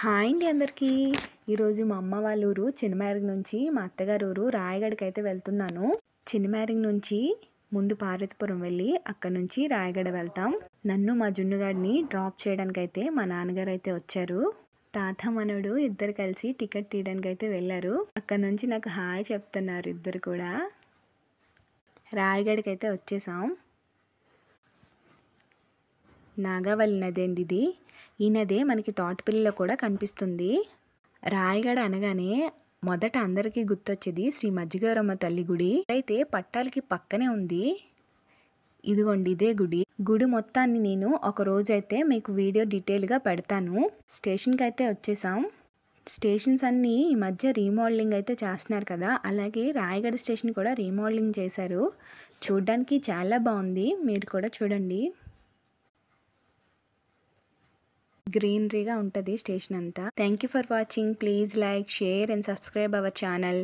Hi అండి అందరికీ. ఈరోజు మా అమ్మ వాళ్ళ ఊరు చినమేరంగ్ నుంచి మా అత్తగారు ఊరు రాయగడకి అయితే వెళ్తున్నాను. చినమేరంగ్ నుంచి ముందు పార్వతీపురం వెళ్ళి అక్కడ నుంచి రాయగడ వెళ్తాం. నన్ను మా జున్నుగాడిని డ్రాప్ చేయడానికి అయితే మా నాన్నగారు అయితే వచ్చారు. తాత మనవడు ఇద్దరు కలిసి టికెట్ తీయడానికి అయితే వెళ్ళారు. అక్కడ నుంచి నాకు హాయ్ చెప్తున్నారు ఇద్దరు కూడా. రాయగడకి అయితే వచ్చేసాం. నాగావళి నది అండి ఇది. ఈ నదే మనకి తోటపల్లిలో కూడా కనిపిస్తుంది. రాయగడ అనగానే మొదట అందరికీ గుర్తొచ్చేది శ్రీ మజ్జిగౌరమ్మ తల్లి గుడి. అయితే పట్టాలకి పక్కనే ఉంది. ఇదిగోండి ఇదే గుడి. గుడి మొత్తాన్ని నేను ఒక రోజైతే మీకు వీడియో డీటెయిల్గా పెడతాను. స్టేషన్కి అయితే వచ్చేసాం. స్టేషన్స్ అన్నీ ఈ మధ్య రీమోడలింగ్ అయితే చేస్తున్నారు కదా, అలాగే రాయగడ స్టేషన్ కూడా రీమోడలింగ్ చేశారు. చూడ్డానికి చాలా బాగుంది, మీరు కూడా చూడండి. గ్రీనరీగా ఉంటుంది స్టేషన్ అంతా. Thank you for watching. Please like, share and subscribe our channel.